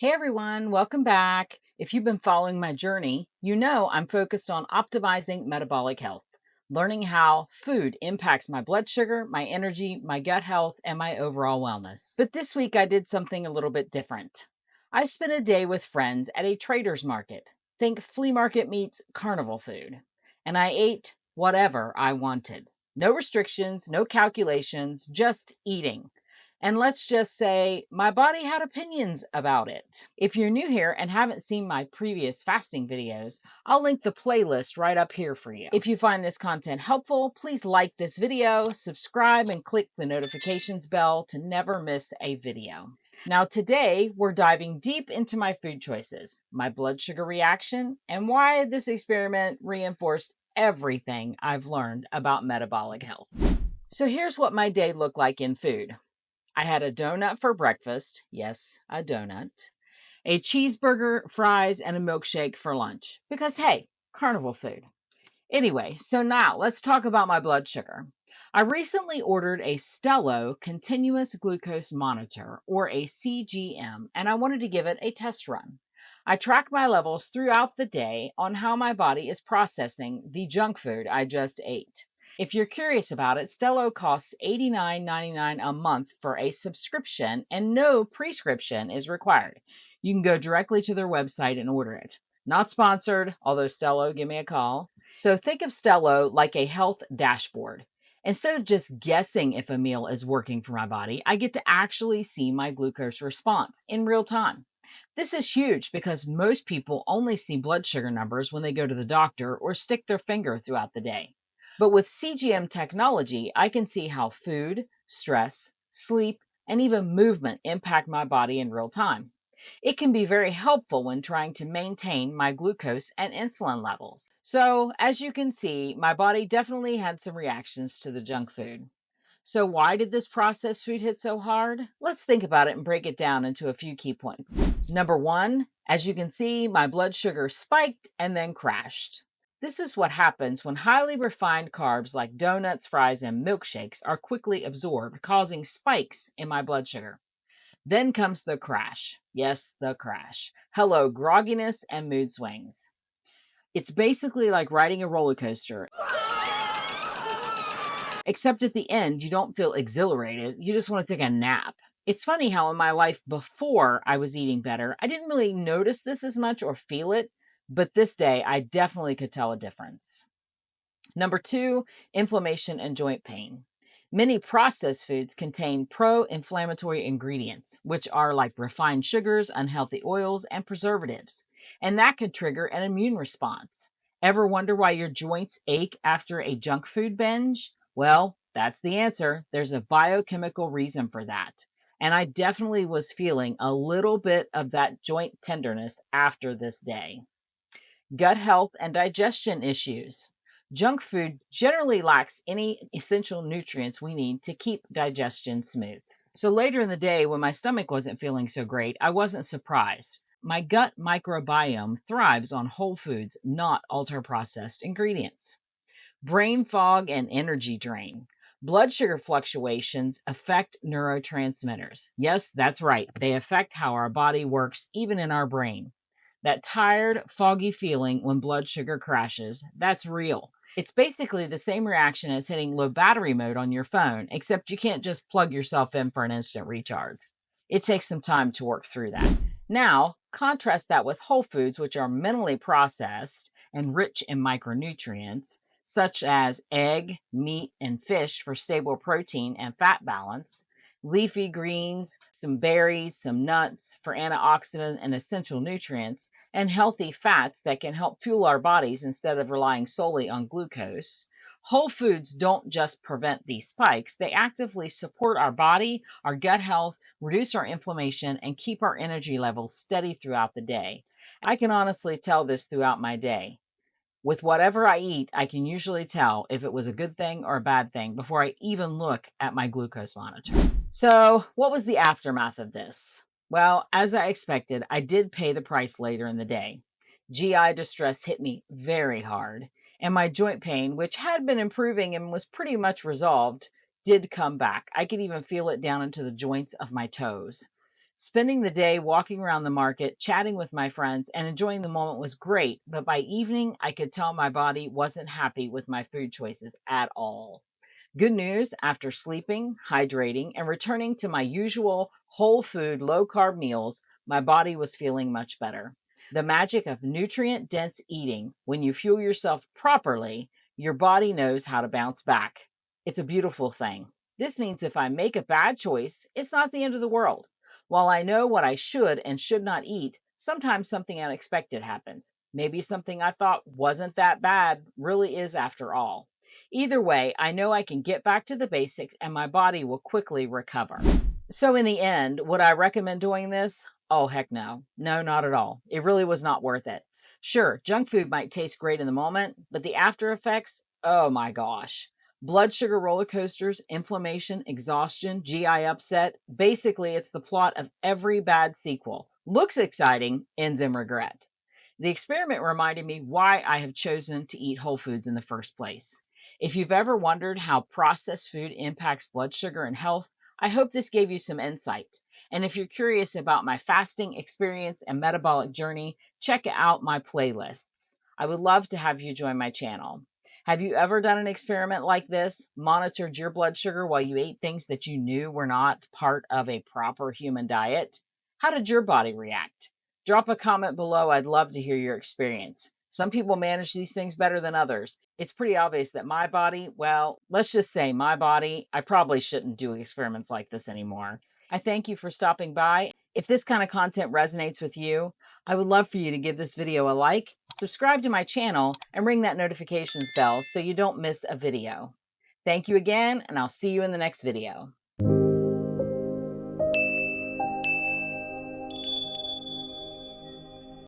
Hey everyone, welcome back. If you've been following my journey, you know I'm focused on optimizing metabolic health, learning how food impacts my blood sugar, my energy, my gut health, and my overall wellness. But this week I did something a little bit different. I spent a day with friends at a trader's market. Think flea market meets carnival food. And I ate whatever I wanted. No restrictions, no calculations, just eating. And let's just say my body had opinions about it. If you're new here and haven't seen my previous fasting videos, I'll link the playlist right up here for you. If you find this content helpful, please like this video, subscribe, and click the notifications bell to never miss a video. Now, today we're diving deep into my food choices, my blood sugar reaction, and why this experiment reinforced everything I've learned about metabolic health. So here's what my day looked like in food. I had a donut for breakfast. Yes, a donut. A cheeseburger, fries, and a milkshake for lunch. Because, hey, carnival food. Anyway, so now let's talk about my blood sugar. I recently ordered a Stello continuous glucose monitor, or a CGM, and I wanted to give it a test run. I track my levels throughout the day on how my body is processing the junk food I just ate. If you're curious about it, Stello costs $89.99 a month for a subscription, and no prescription is required. You can go directly to their website and order it. Not sponsored, although Stello, give me a call. So think of Stello like a health dashboard. Instead of just guessing if a meal is working for my body, I get to actually see my glucose response in real time. This is huge because most people only see blood sugar numbers when they go to the doctor or stick their finger throughout the day. But with CGM technology, I can see how food, stress, sleep, and even movement impact my body in real time. It can be very helpful when trying to maintain my glucose and insulin levels. So, as you can see, my body definitely had some reactions to the junk food. So, why did this processed food hit so hard? Let's think about it and break it down into a few key points. Number one, as you can see, my blood sugar spiked and then crashed. This is what happens when highly refined carbs like donuts, fries, and milkshakes are quickly absorbed, causing spikes in my blood sugar. Then comes the crash. Yes, the crash. Hello, grogginess and mood swings. It's basically like riding a roller coaster, except at the end, you don't feel exhilarated. You just want to take a nap. It's funny how in my life before I was eating better, I didn't really notice this as much or feel it, but this day I definitely could tell a difference. Number two, inflammation and joint pain. Many processed foods contain pro inflammatory ingredients, which are like refined sugars, unhealthy oils, and preservatives, and that could trigger an immune response. Ever wonder why your joints ache after a junk food binge? Well, that's the answer. There's a biochemical reason for that. And I definitely was feeling a little bit of that joint tenderness after this day. Gut health and digestion issues. Junk food generally lacks any essential nutrients we need to keep digestion smooth. So later in the day, when my stomach wasn't feeling so great, I wasn't surprised. My gut microbiome thrives on whole foods, not ultra processed ingredients. Brain fog and energy drain. Blood sugar fluctuations affect neurotransmitters. Yes, that's right. They affect how our body works, even in our brain. That tired, foggy feeling when blood sugar crashes, that's real. It's basically the same reaction as hitting low battery mode on your phone, except you can't just plug yourself in for an instant recharge. It takes some time to work through that. Now, contrast that with whole foods, which are minimally processed and rich in micronutrients, such as egg, meat, and fish for stable protein and fat balance, leafy greens, some berries, some nuts for antioxidant and essential nutrients, and healthy fats that can help fuel our bodies instead of relying solely on glucose. Whole foods don't just prevent these spikes, they actively support our body, our gut health, reduce our inflammation, and keep our energy levels steady throughout the day. I can honestly tell this throughout my day. With whatever I eat, I can usually tell if it was a good thing or a bad thing before I even look at my glucose monitor. So, what was the aftermath of this? Well, as I expected, I did pay the price later in the day. GI distress hit me very hard, and my joint pain, which had been improving and was pretty much resolved, did come back. I could even feel it down into the joints of my toes. Spending the day walking around the market, chatting with my friends, and enjoying the moment was great, but by evening, I could tell my body wasn't happy with my food choices at all. Good news, after sleeping, hydrating, and returning to my usual whole food, low carb meals, my body was feeling much better. The magic of nutrient dense eating: when you fuel yourself properly, your body knows how to bounce back. It's a beautiful thing. This means if I make a bad choice, it's not the end of the world. While I know what I should and should not eat, sometimes something unexpected happens. Maybe something I thought wasn't that bad really is after all. Either way, I know I can get back to the basics and my body will quickly recover. So, in the end, would I recommend doing this? Oh, heck no. No, not at all. It really was not worth it. Sure, junk food might taste great in the moment, but the after effects, oh my gosh. Blood sugar roller coasters, inflammation, exhaustion, GI upset. Basically, it's the plot of every bad sequel. Looks exciting, ends in regret. The experiment reminded me why I have chosen to eat whole foods in the first place. If you've ever wondered how processed food impacts blood sugar and health, I hope this gave you some insight. And if you're curious about my fasting experience and metabolic journey, check out my playlists. I would love to have you join my channel. Have you ever done an experiment like this? Monitored your blood sugar while you ate things that you knew were not part of a proper human diet? How did your body react? Drop a comment below. I'd love to hear your experience. Some people manage these things better than others. It's pretty obvious that my body, well, let's just say my body, I probably shouldn't do experiments like this anymore. I thank you for stopping by. If this kind of content resonates with you, I would love for you to give this video a like, subscribe to my channel, and ring that notifications bell so you don't miss a video. Thank you again, and I'll see you in the next video.